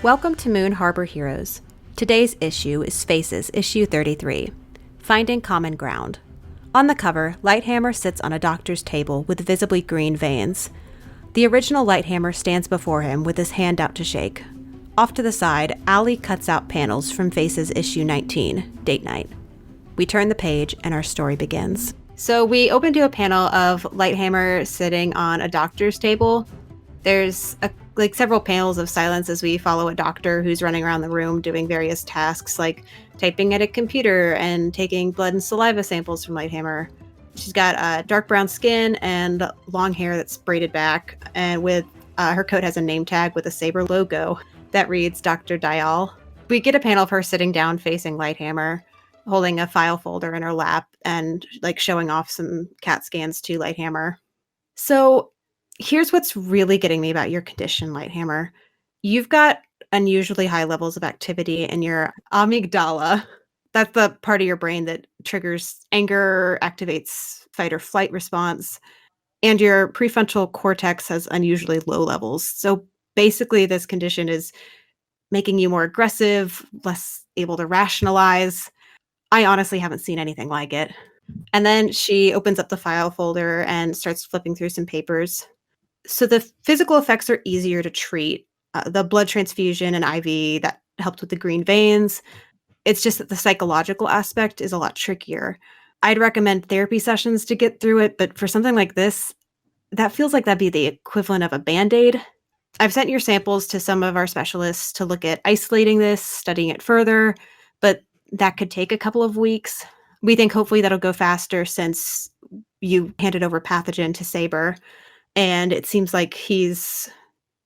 Welcome to Moon Harbor Heroes. Today's issue is Faces, issue 33, Finding Common Ground. On the cover, Lighthammer sits on a doctor's table with visibly green veins. The original Lighthammer stands before him with his hand out to shake. Off to the side, Allie cuts out panels from Faces issue 19, Date Night. We turn the page and our story begins. So we open to a panel of Lighthammer sitting on a doctor's table. There's several panels of silence as we follow a doctor who's running around the room doing various tasks like typing at a computer and taking blood and saliva samples from Lighthammer. She's got dark brown skin and long hair that's braided back, and with her coat has a name tag with a saber logo that reads Dr. Dial. We get a panel of her sitting down facing Lighthammer, holding a file folder in her lap and showing off some CAT scans to Lighthammer. So here's what's really getting me about your condition, Lighthammer. You've got unusually high levels of activity in your amygdala. That's the part of your brain that triggers anger, activates fight or flight response, and your prefrontal cortex has unusually low levels. So basically, this condition is making you more aggressive, less able to rationalize. I honestly haven't seen anything like it. And then she opens up the file folder and starts flipping through some papers. So the physical effects are easier to treat. The blood transfusion and IV, that helped with the green veins. It's just that the psychological aspect is a lot trickier. I'd recommend therapy sessions to get through it, but for something like this, that feels like that'd be the equivalent of a Band-Aid. I've sent your samples to some of our specialists to look at isolating this, studying it further, but that could take a couple of weeks. We think hopefully that'll go faster since you handed over pathogen to Saber, and it seems like he's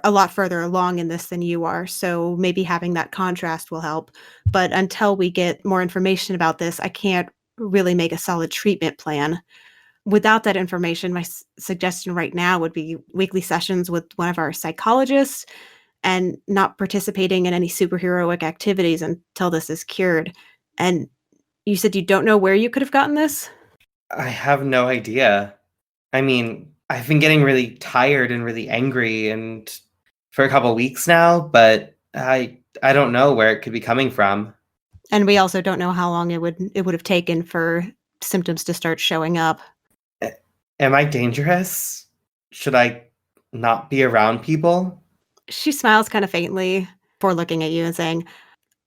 a lot further along in this than you are, so maybe having that contrast will help. But until we get more information about this, I can't really make a solid treatment plan. Without that information, my suggestion right now would be weekly sessions with one of our psychologists and not participating in any superheroic activities until this is cured. And you said you don't know where you could have gotten this? I have no idea. I mean, I've been getting really tired and really angry and for a couple weeks now, but I don't know where it could be coming from. And we also don't know how long it would have taken for symptoms to start showing up. Am I dangerous? Should I not be around people? She smiles kind of faintly before looking at you and saying,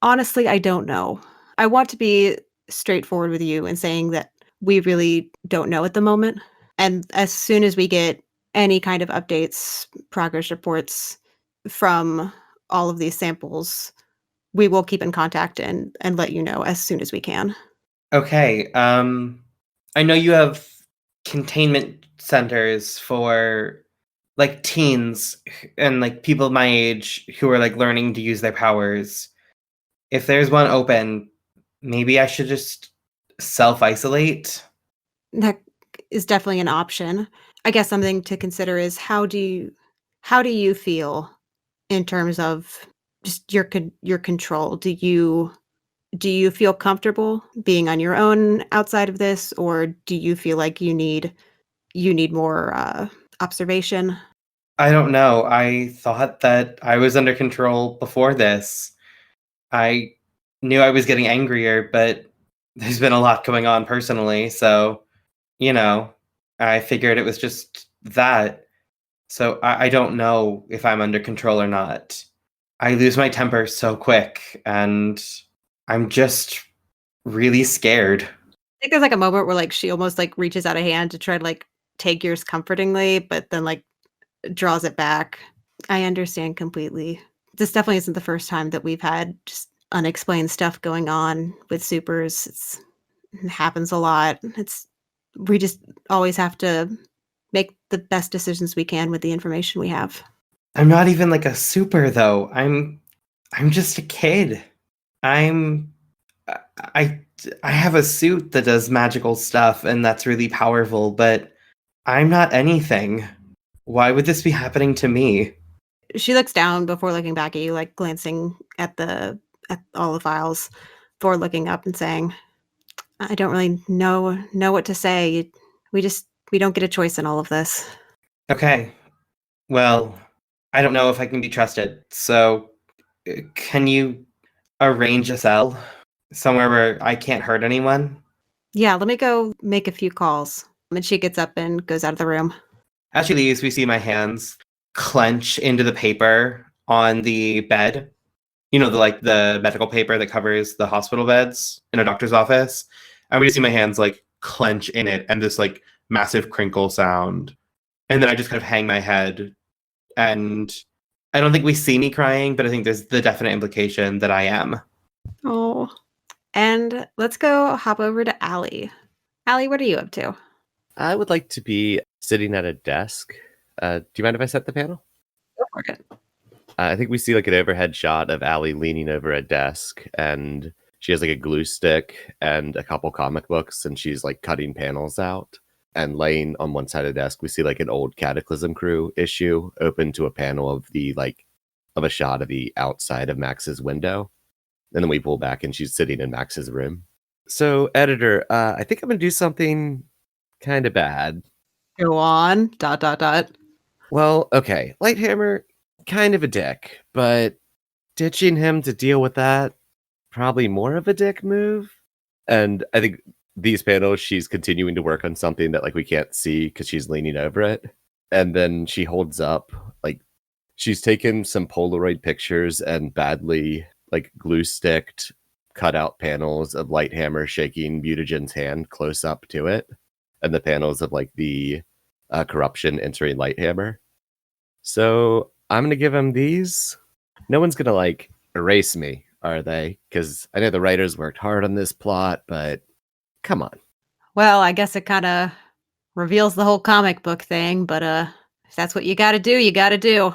honestly, I don't know. I want to be straightforward with you and saying that we really don't know at the moment. And as soon as we get any kind of updates, progress reports from all of these samples, we will keep in contact and let you know as soon as we can. Okay, I know you have containment centers for teens and people my age who are learning to use their powers. If there's one open, maybe I should just self-isolate. That is definitely an option. I guess something to consider is how do you feel in terms of just your control? Do you feel comfortable being on your own outside of this, or do you feel like you need more observation? I don't know. I thought that I was under control before this. I knew I was getting angrier, but there's been a lot going on personally, so, you know, I figured it was just that. So I don't know if I'm under control or not. I lose my temper so quick, and I'm just really scared. I think there's a moment where she almost reaches out a hand to try to take yours comfortingly, but then draws it back. I understand completely. This definitely isn't the first time that we've had just unexplained stuff going on with supers. It happens a lot. We just always have to make the best decisions we can with the information we have. I'm not even a super though. I'm just a kid. I'm I I have a suit that does magical stuff and that's really powerful, but I'm not anything. Why would this be happening to me? She looks down before looking back at you, glancing at all the files before looking up and saying, I don't really know what to say. We don't get a choice in all of this. Okay. Well, I don't know if I can be trusted. So Can you arrange a cell somewhere where I can't hurt anyone? Yeah, let me go make a few calls. And she gets up and goes out of the room. As she leaves, we see my hands clench into the paper on the bed. You know, the medical paper that covers the hospital beds in a doctor's office. And we just see my hands like clench in it and this like massive crinkle sound. And then I just kind of hang my head. And I don't think we see me crying, but I think there's the definite implication that I am. Oh. And let's go hop over to Allie. Allie, what are you up to? I would like to be sitting at a desk. Do you mind if I set the panel? Go for it. I think we see like an overhead shot of Allie leaning over a desk, and she has like a glue stick and a couple comic books, and she's like cutting panels out. And laying on one side of the desk, we see like an old Cataclysm Crew issue open to a panel of a shot of the outside of Max's window. And then we pull back, and she's sitting in Max's room. So, editor, I think I'm gonna do something kind of bad. Go on. ... Well, okay. Lighthammer, kind of a dick, but ditching him to deal with that, probably more of a dick move. And I think these panels, she's continuing to work on something that like we can't see because she's leaning over it. And then she holds up, like, she's taken some Polaroid pictures and badly like glue sticked cut out panels of Lighthammer shaking Mutagen's hand close up to it. And the panels of like the corruption entering Lighthammer. So I'm going to give him these. No one's going to like erase me, are they? Because I know the writers worked hard on this plot, but come on. Well, I guess it kind of reveals the whole comic book thing, but if that's what you got to do, you got to do.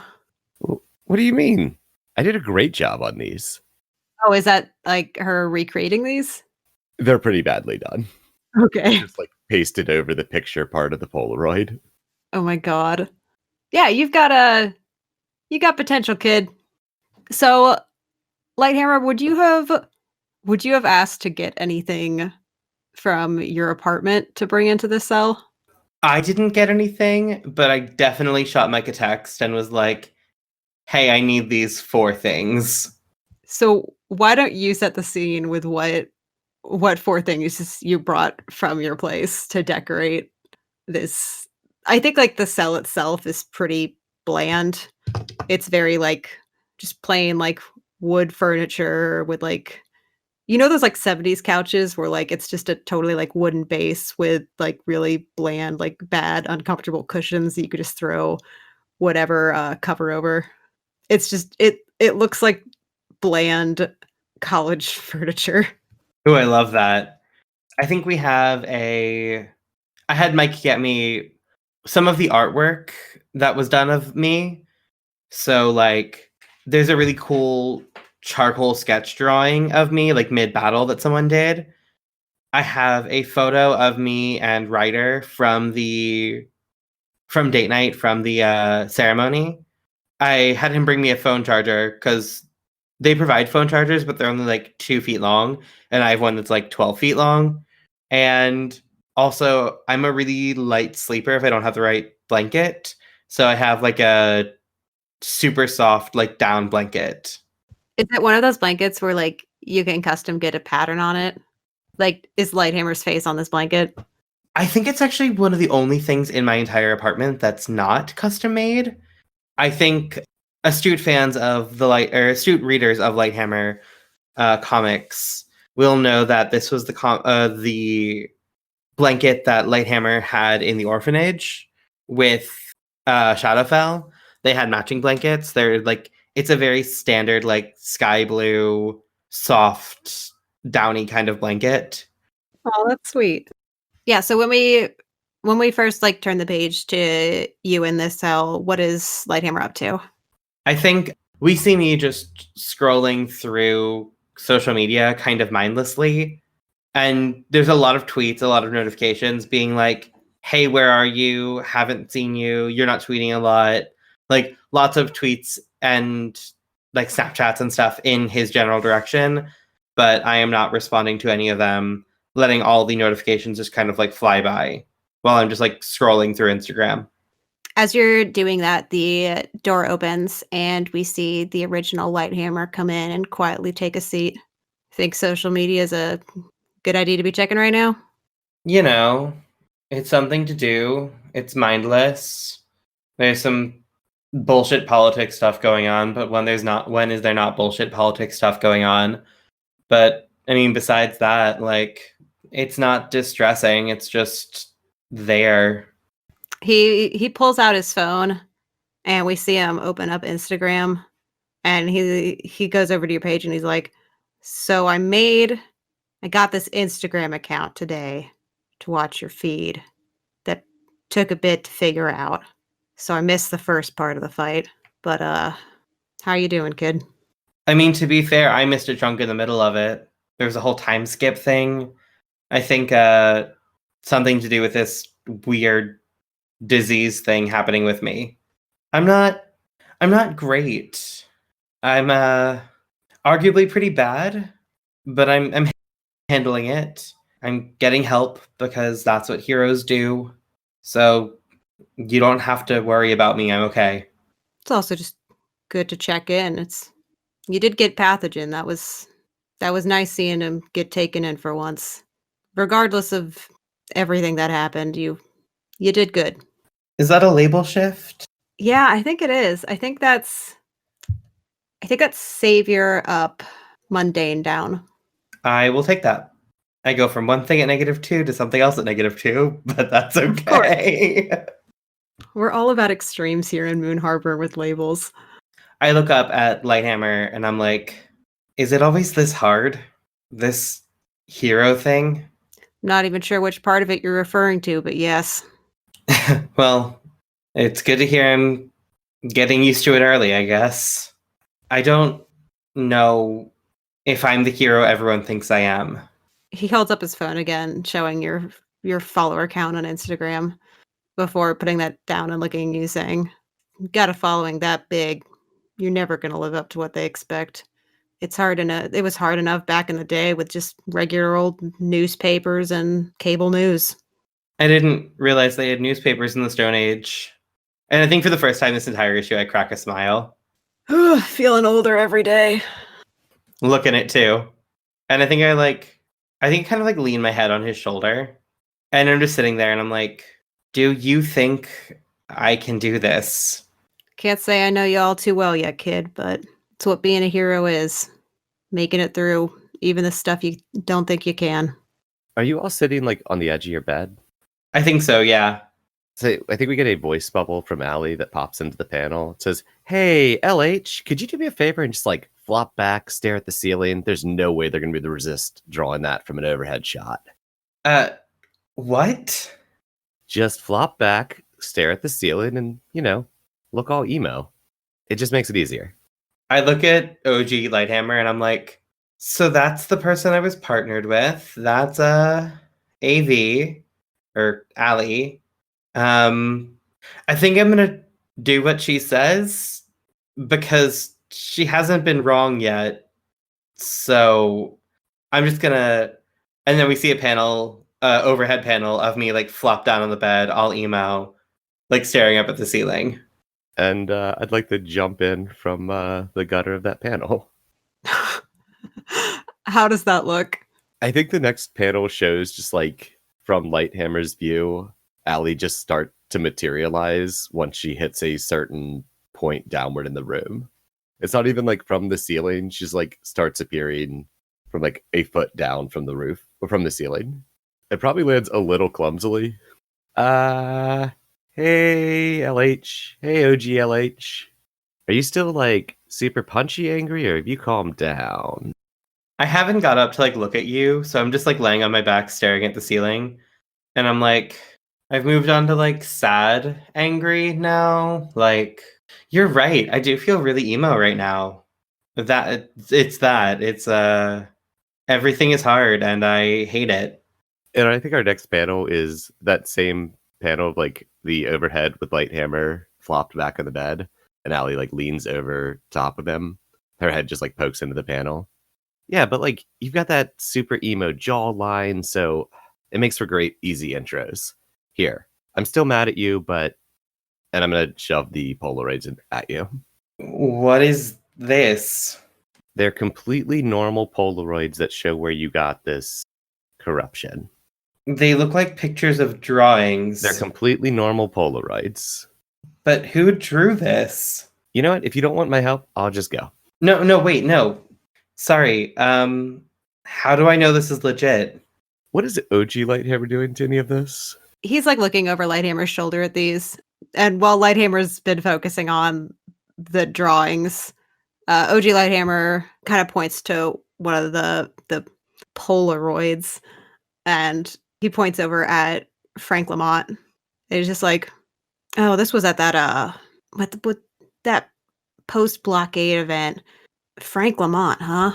What do you mean? I did a great job on these. Oh, is that like her recreating these? They're pretty badly done. Okay. Just like pasted over the picture part of the Polaroid. Oh my god. Yeah, you got potential, kid. So, Lighthammer, would you have asked to get anything from your apartment to bring into the cell? I didn't get anything, but I definitely shot Mike a text and was like, hey, I need these 4 things. So why don't you set the scene with what 4 things you brought from your place to decorate this? I think like the cell itself is pretty bland. It's very like just plain like wood furniture with like those like 70s couches where like it's just a totally like wooden base with like really bland like bad uncomfortable cushions that you could just throw whatever cover over. It's just it looks like bland college furniture. Oh, I love that. I think we have I had Mike get me some of the artwork that was done of me. So, like, there's a really cool charcoal sketch drawing of me, like mid-battle that someone did. I have a photo of me and Ryder from date night from the ceremony. I had him bring me a phone charger because they provide phone chargers, but they're only like 2 feet long, and I have one that's like 12 feet long. And also, I'm a really light sleeper if I don't have the right blanket. So I have like a super soft, like down blanket. Is it one of those blankets where like you can custom get a pattern on it? Like, is Lighthammer's face on this blanket? I think it's actually one of the only things in my entire apartment that's not custom made. I think astute fans of astute readers of Lighthammer comics will know that this was the blanket that Lighthammer had in the orphanage with Shadowfell. They had matching blankets. They're like, it's a very standard like sky blue, soft, downy kind of blanket. Oh, that's sweet. Yeah, so when we first like turn the page to you in this cell, what is Lighthammer up to? I think we see me just scrolling through social media kind of mindlessly. And there's a lot of tweets, a lot of notifications being like, hey, where are you? Haven't seen you. You're not tweeting a lot. Like lots of tweets and like Snapchats and stuff in his general direction. But I am not responding to any of them, letting all the notifications just kind of like fly by while I'm just like scrolling through Instagram. As you're doing that, the door opens and we see the original Lighthammer come in and quietly take a seat. Think social media is a good idea to be checking right now? You know, it's something to do. It's mindless. There's some bullshit politics stuff going on, but when is there not bullshit politics stuff going on? But I mean, besides that, like, it's not distressing. It's just there. He pulls out his phone and we see him open up Instagram and he goes over to your page and he's like, "So I got this Instagram account today to watch your feed. That took a bit to figure out. So I missed the first part of the fight. But how you doing, kid?" I mean, to be fair, I missed a chunk in the middle of it. There was a whole time skip thing. I think something to do with this weird disease thing happening with me. I'm not great. I'm arguably pretty bad, but I'm handling it. I'm getting help because that's what heroes do. So you don't have to worry about me. I'm okay. It's also just good to check in. You did get pathogen. That was nice seeing him get taken in for once. Regardless of everything that happened, you did good. Is that a label shift? Yeah, I think it is. I think that's savior up, mundane down. I will take that. I go from one thing at -2 to something else at -2, but that's Of course. okay. We're all about extremes here in Moon Harbor with labels. I look up at Lighthammer and I'm like, is it always this hard? This hero thing? Not even sure which part of it you're referring to, but yes. Well, it's good to hear him getting used to it early, I guess. I don't know if I'm the hero everyone thinks I am. He holds up his phone again, showing your follower count on Instagram before putting that down and looking at you saying, "Got a following that big. You're never going to live up to what they expect. It was hard enough back in the day with just regular old newspapers and cable news." I didn't realize they had newspapers in the Stone Age. And I think for the first time this entire issue, I crack a smile. Feeling older every day. Look at it too. And I think kind of like lean my head on his shoulder. And I'm just sitting there and I'm like, do you think I can do this? Can't say I know you all too well yet, kid, but it's what being a hero is. Making it through even the stuff you don't think you can. Are you all sitting like on the edge of your bed? I think so, yeah. So I think we get a voice bubble from Allie that pops into the panel. It says, "Hey, LH, could you do me a favor and just like flop back, stare at the ceiling? There's no way they're going to be able to resist drawing that from an overhead shot." What? Just flop back, stare at the ceiling, and, look all emo. It just makes it easier. I look at OG Lighthammer and I'm like, so that's the person I was partnered with. That's AV or Allie. I think I'm gonna do what she says because she hasn't been wrong yet. So I'm just gonna, and then we see a panel, overhead panel of me like flop down on the bed, all emo, like staring up at the ceiling. And I'd like to jump in from the gutter of that panel. How does that look? I think the next panel shows just like from Lighthammer's view, Allie just start to materialize once she hits a certain point downward in the room. It's not even like from the ceiling. She's like starts appearing from like a foot down from the roof or from the ceiling. It probably lands a little clumsily. Hey LH. Hey OGLH. Are you still like super punchy angry or have you calmed down? I haven't got up to like look at you, so I'm just like laying on my back staring at the ceiling. And I'm like, I've moved on to like sad angry now. Like, you're right. I do feel really emo right now. It's everything is hard and I hate it. And I think our next panel is that same panel of like the overhead with Lighthammer flopped back on the bed, and Allie like leans over top of him. Her head just like pokes into the panel. Yeah, but like you've got that super emo jawline, so it makes for great easy intros. Here, I'm still mad at you, but And I'm going to shove the Polaroids at you. What is this? They're completely normal Polaroids that show where you got this corruption. They look like pictures of drawings. They're completely normal Polaroids. But who drew this? You know what? If you don't want my help, I'll just go. No, wait, no. Sorry. How do I know this is legit? What is OG Lighthammer doing to any of this? He's like looking over Lighthammer's shoulder at these. And while Lighthammer's been focusing on the drawings, OG Lighthammer kind of points to one of the Polaroids, and he points over at Frank Lamont. And he's just like, "Oh, this was at that with that post-blockade event. Frank Lamont, huh?"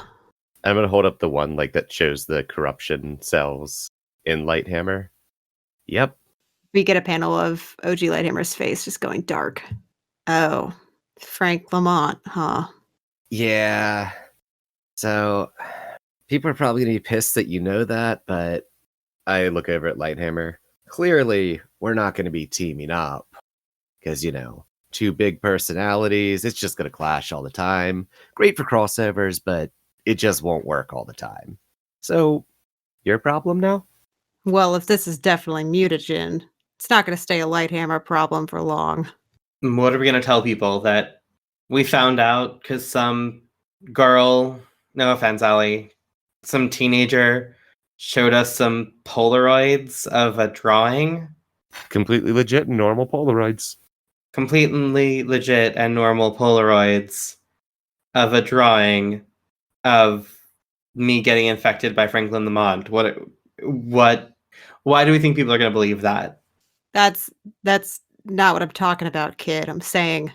I'm going to hold up the one like that shows the corruption cells in Lighthammer. Yep. We get a panel of OG Lighthammer's face just going dark. Oh, Frank Lamont, huh? Yeah. So people are probably going to be pissed that you know that, but I look over at Lighthammer. Clearly, we're not going to be teaming up because, two big personalities. It's just going to clash all the time. Great for crossovers, but it just won't work all the time. So, your problem now? Well, if this is definitely mutagen, it's not going to stay a Lighthammer problem for long. What are we going to tell people? That we found out because some girl, no offense, Allie, some teenager showed us some Polaroids of a drawing? Completely legit and normal Polaroids. Completely legit and normal Polaroids of a drawing of me getting infected by Franklin Lamont. What? Why do we think people are going to believe that? That's not what I'm talking about, kid. I'm saying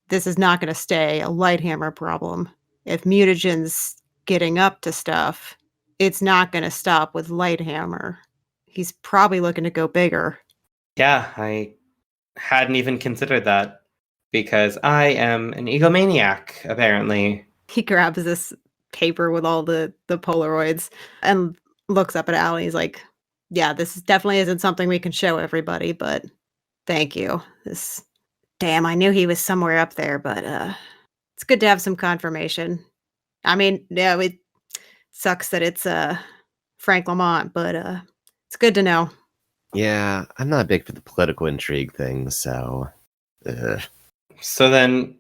this is not going to stay a Lighthammer problem. If mutagen's getting up to stuff, it's not going to stop with Lighthammer. He's probably looking to go bigger. Yeah, I hadn't even considered that because I am an egomaniac, apparently. He grabs this paper with all the Polaroids and looks up at Allie. He's like, "Yeah, this definitely isn't something we can show everybody, but thank you. Damn, I knew he was somewhere up there, but it's good to have some confirmation. I mean, yeah, it sucks that it's Frank Lamont, but it's good to know." Yeah, I'm not big for the political intrigue thing, so... So then,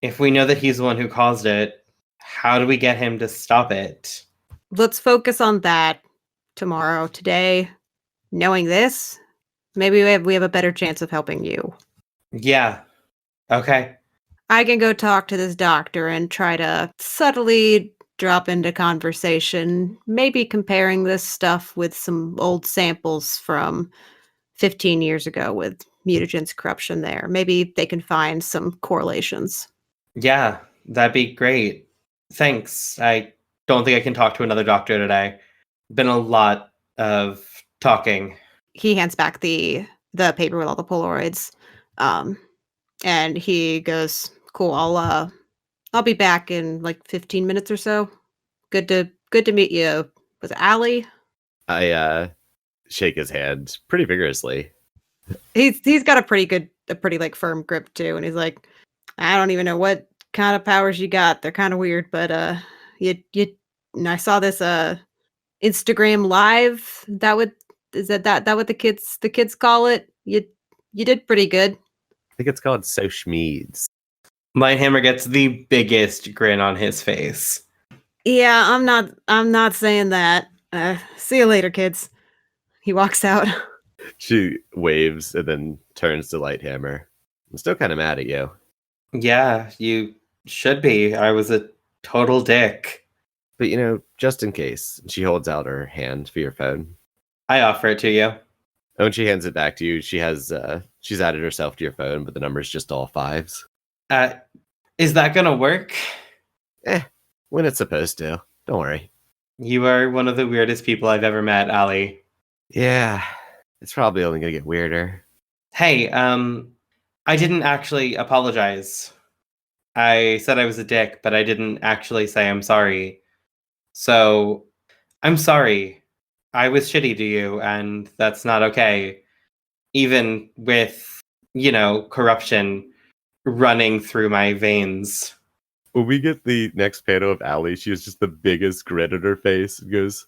if we know that he's the one who caused it, how do we get him to stop it? Let's focus on that tomorrow. Today, knowing this, maybe we have a better chance of helping you. Yeah. Okay. I can go talk to this doctor and try to subtly drop into conversation, maybe comparing this stuff with some old samples from 15 years ago with mutagen's corruption there. Maybe they can find some correlations. Yeah, that'd be great. Thanks. I don't think I can talk to another doctor today. Been a lot of talking. He hands back the paper with all the Polaroids. And he goes, "Cool, I'll be back in like 15 minutes or so. Good to meet you." Was it Allie? I shake his hand pretty vigorously. He's got a pretty like firm grip too, and he's like, "I don't even know what kind of powers you got. They're kind of weird, but you and I saw this Instagram live. Is that what the kids call it? You did pretty good." I think it's called So Schmeeds. Lighthammer gets the biggest grin on his face. "Yeah, I'm not saying that. See you later, kids." He walks out. She waves and then turns to Lighthammer. I'm still kind of mad at you. Yeah, you should be. I was a total dick. But, just in case, she holds out her hand for your phone. I offer it to you. Oh, and she hands it back to you. She has, she's added herself to your phone, but the number's just all fives. Is that gonna work? When it's supposed to. Don't worry. You are one of the weirdest people I've ever met, Allie. Yeah, it's probably only gonna get weirder. Hey, I didn't actually apologize. I said I was a dick, but I didn't actually say I'm sorry. So, I'm sorry. I was shitty to you, and that's not okay. Even with corruption running through my veins. When we get the next panel of Allie, she has just the biggest grin on her face and goes,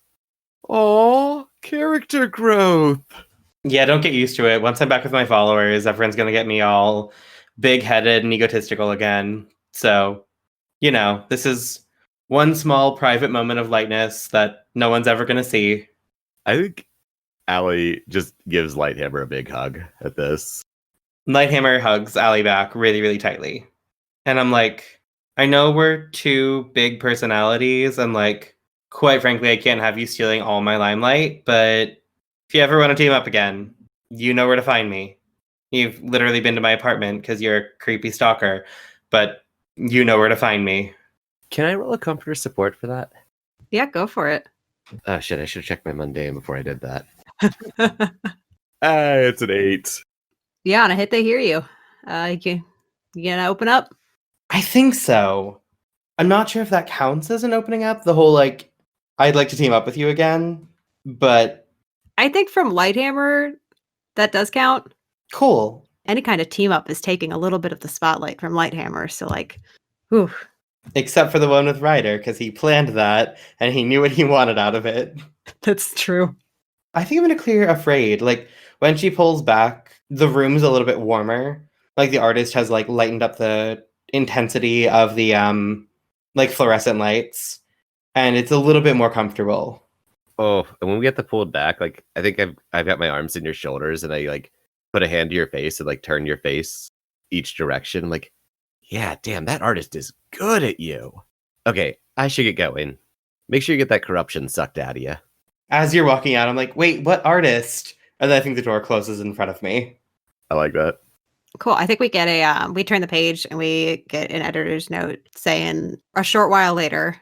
"Oh, character growth." Yeah, don't get used to it. Once I'm back with my followers, everyone's going to get me all big-headed and egotistical again. So, this is one small private moment of lightness that no one's ever going to see. I think Allie just gives Lighthammer a big hug at this. Lighthammer hugs Allie back really, really tightly. And I'm like, I know we're two big personalities, and quite frankly, I can't have you stealing all my limelight, but if you ever want to team up again, you know where to find me. You've literally been to my apartment because you're a creepy stalker, but you know where to find me. Can I roll a comforter support for that? Yeah, go for it. Oh shit, I should have checked my mundane before I did that. It's an 8. Yeah, on a hit they hear you. You gonna open up? I think so. I'm not sure if that counts as an opening up, the whole I'd like to team up with you again, but I think from Lighthammer, that does count. cool. Any kind of team up is taking a little bit of the spotlight from Lighthammer, so whew. Except for the one with Ryder, because he planned that and he knew what he wanted out of it. That's true. I think I'm gonna clear Afraid. When she pulls back, the room's a little bit warmer. The artist has lightened up the intensity of the fluorescent lights, and it's a little bit more comfortable. Oh, and when we get the pulled back, I think I've got my arms in your shoulders, and I put a hand to your face and turn your face each direction. I'm like, yeah, damn, that artist is good at you. Okay, I should get going. Make sure you get that corruption sucked out of you. As you're walking out, I'm like, wait, what artist? And then I think the door closes in front of me. I like that. Cool. I think we get we turn the page and we get an editor's note saying a short while later,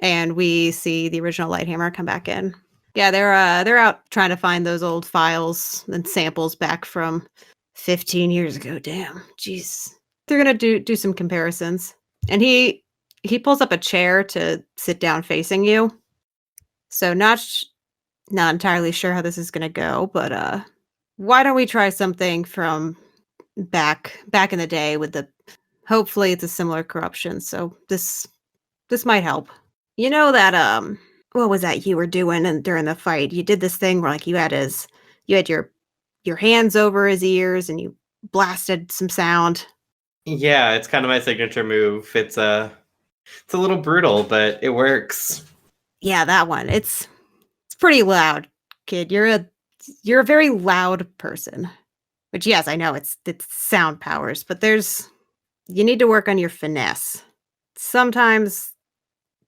and we see the original Lighthammer come back in. Yeah, they're out trying to find those old files and samples back from 15 years ago. Damn, jeez. They're gonna do some comparisons, and he pulls up a chair to sit down facing you. So not entirely sure how this is gonna go, but why don't we try something from back in the day with hopefully it's a similar corruption, so this might help. You know that what was that you were doing and during the fight? You did this thing where you had your hands over his ears and you blasted some sound. Yeah, it's kind of my signature move. It's a little brutal, but it works. Yeah, that one. It's pretty loud, kid. You're a very loud person. Which, yes, I know it's sound powers, but you need to work on your finesse. Sometimes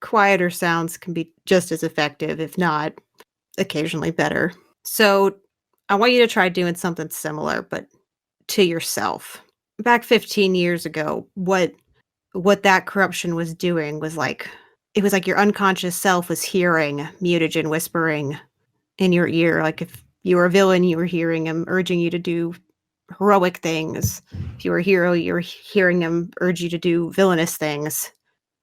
quieter sounds can be just as effective, if not occasionally better. So I want you to try doing something similar, but to yourself. Back 15 years ago, what that corruption was doing was it was your unconscious self was hearing mutagen whispering in your ear. If you were a villain, you were hearing him urging you to do heroic things. If you were a hero, you're hearing him urge you to do villainous things.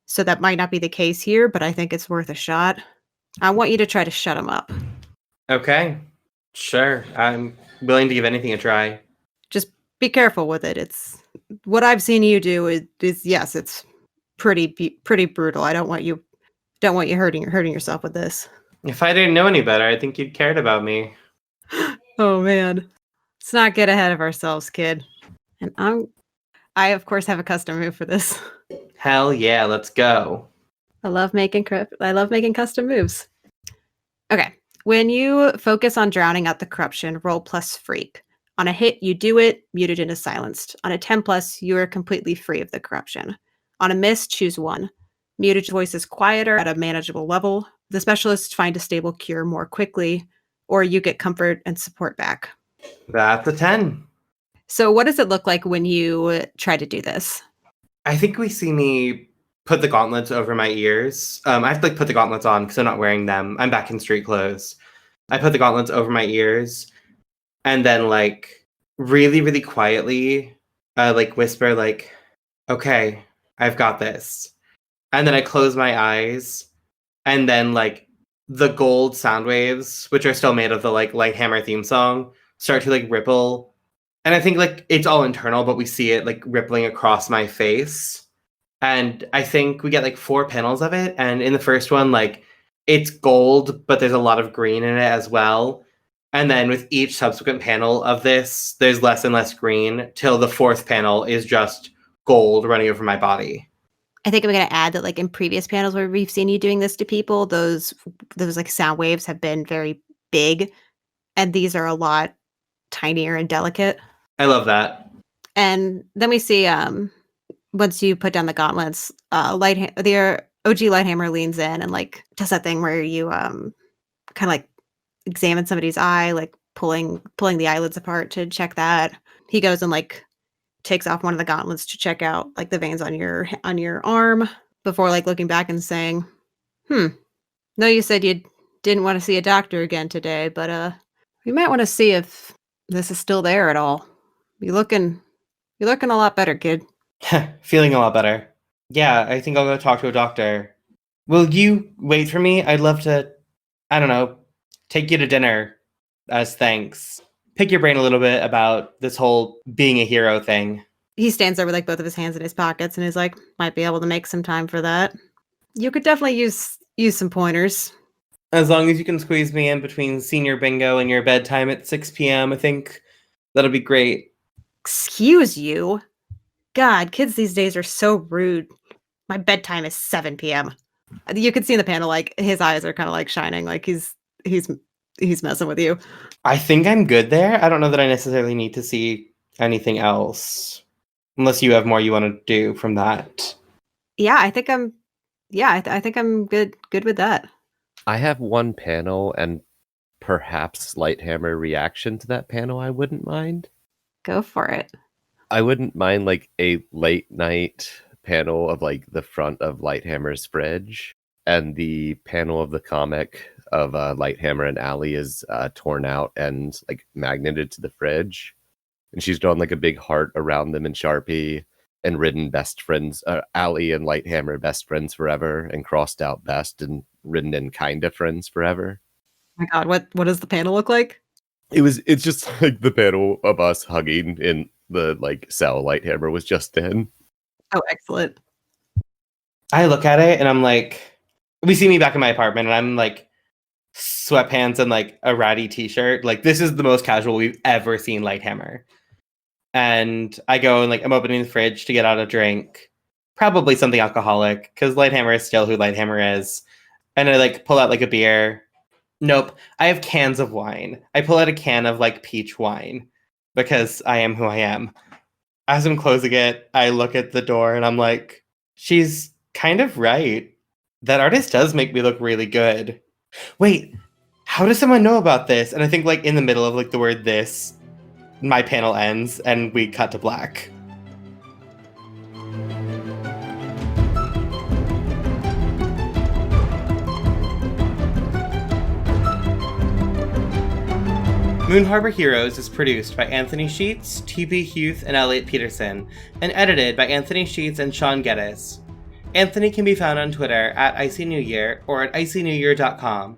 So that might not be the case here, but I think it's worth a shot. I want you to try to shut him up. Okay, sure. I'm willing to give anything a try. Just be careful with it. It's what I've seen you do is yes, it's pretty brutal. I don't want you hurting yourself with this. If I didn't know any better, I think you'd cared about me. Oh man. Let's not get ahead of ourselves, kid. And I of course have a custom move for this. Hell yeah, let's go. I love making custom moves. Okay. When you focus on drowning out the corruption, roll plus freak. On a hit, you do it, mutagen is silenced. On a 10 plus, you are completely free of the corruption. On a miss, choose 1. Mutagen's voice is quieter at a manageable level. The specialists find a stable cure more quickly, or you get comfort and support back. That's a 10. So what does it look like when you try to do this? I think we see me put the gauntlets over my ears. I have to put the gauntlets on because I'm not wearing them. I'm back in street clothes. I put the gauntlets over my ears and then really, really quietly whisper okay, I've got this. And then I close my eyes and then the gold sound waves, which are still made of the Lighthammer theme song, start to ripple And I think like it's all internal, but we see it like rippling across my face. And I think we get like 4 panels of it. And in the first one, like it's gold, but there's a lot of green in it as well. And then with each subsequent panel of this, there's less and less green till the 4th panel is just gold running over my body. I think I'm going to add that, like in previous panels where we've seen you doing this to people, those like sound waves have been very big, and these are a lot tinier and delicate. I love that. And then we see once you put down the gauntlets, the OG Lighthammer leans in and like does that thing where you kind of like examine somebody's eye, like pulling the eyelids apart to check that. He goes and like takes off one of the gauntlets to check out like the veins on your arm before like looking back and saying, no, you said you didn't want to see a doctor again today, but we might want to see if this is still there at all. You're looking a lot better, kid. Feeling a lot better. Yeah, I think I'll go talk to a doctor. Will you wait for me? I'd love to, I don't know, take you to dinner as thanks. Pick your brain a little bit about this whole being a hero thing. He stands there with like both of his hands in his pockets and is like, might be able to make some time for that. You could definitely use some pointers. As long as you can squeeze me in between senior bingo and your bedtime at 6 p.m., I think that'll be great. Excuse you? God, kids these days are so rude. My bedtime is 7 p.m. You can see in the panel, like his eyes are kind of like shining, like he's messing with you. I think I'm good there. I don't know that I necessarily need to see anything else, unless you have more you want to do from that. Yeah, I think I'm. Yeah, I think I'm good with that. I have one panel and perhaps Lighthammer reaction to that panel I wouldn't mind. Go for it. I wouldn't mind like a late night panel of like the front of Lighthammer's fridge, and the panel of the comic of Lighthammer and Allie is torn out and like magneted to the fridge, and she's drawn like a big heart around them in Sharpie and written best friends, Allie and Lighthammer best friends forever, and crossed out best and written in kinda friends forever. Oh my God, what does the panel look like? It's just like the panel of us hugging in the like cell Lighthammer was just in. Oh, excellent. I look at it and I'm like, we see me back in my apartment and I'm like sweatpants and like a ratty t-shirt. Like this is the most casual we've ever seen Lighthammer. And I go and like I'm opening the fridge to get out a drink, probably something alcoholic, because Lighthammer is still who Lighthammer is. And I like pull out like a beer. Nope, I have cans of wine. I pull out a can of like peach wine because I am who I am. As I'm closing it, I look at the door and I'm like, she's kind of right. That artist does make me look really good. Wait, how does someone know about this? And I think like in the middle of like the word this, my panel ends and we cut to black. Moon Harbor Heroes is produced by Anthony Sheets, T.B. Huth, and Elliot Peterson, and edited by Anthony Sheets and Sean Geddes. Anthony can be found on Twitter at IcyNewYear or at IcyNewYear.com.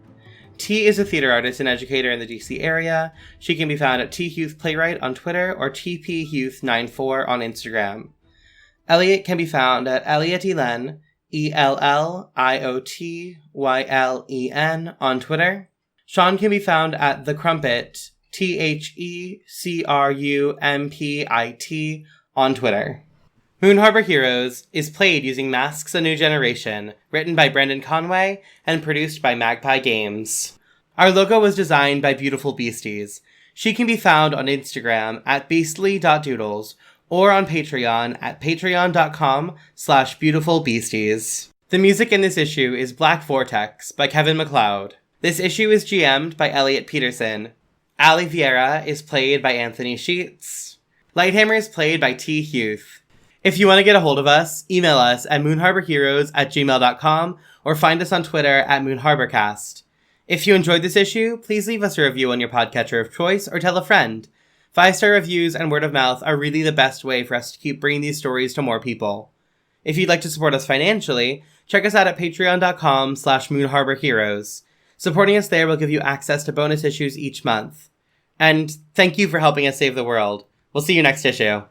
T is a theater artist and educator in the DC area. She can be found at T Huth Playwright on Twitter or TPHuth94 on Instagram. Elliot can be found at Elliot Elen, ELLIOTYLEN on Twitter. Sean can be found at The Crumpit, THECRUMPIT on Twitter. Moon Harbor Heroes is played using Masks: A New Generation, written by Brendan Conway and produced by Magpie Games. Our logo was designed by Beautiful Beasties. She can be found on Instagram at beastly.doodles or on Patreon at patreon.com/beautifulbeasties. The music in this issue is Black Vortex by Kevin MacLeod. This issue is GM'd by Elliot Peterson. Allie Vieira is played by Anthony Sheets. Lighthammer is played by T. Huth. If you want to get a hold of us, email us at moonharborheroes@gmail.com or find us on Twitter at moonharborcast. If you enjoyed this issue, please leave us a review on your podcatcher of choice or tell a friend. 5-star reviews and word of mouth are really the best way for us to keep bringing these stories to more people. If you'd like to support us financially, check us out at patreon.com/moonharborheroes. Supporting us there will give you access to bonus issues each month. And thank you for helping us save the world. We'll see you next issue.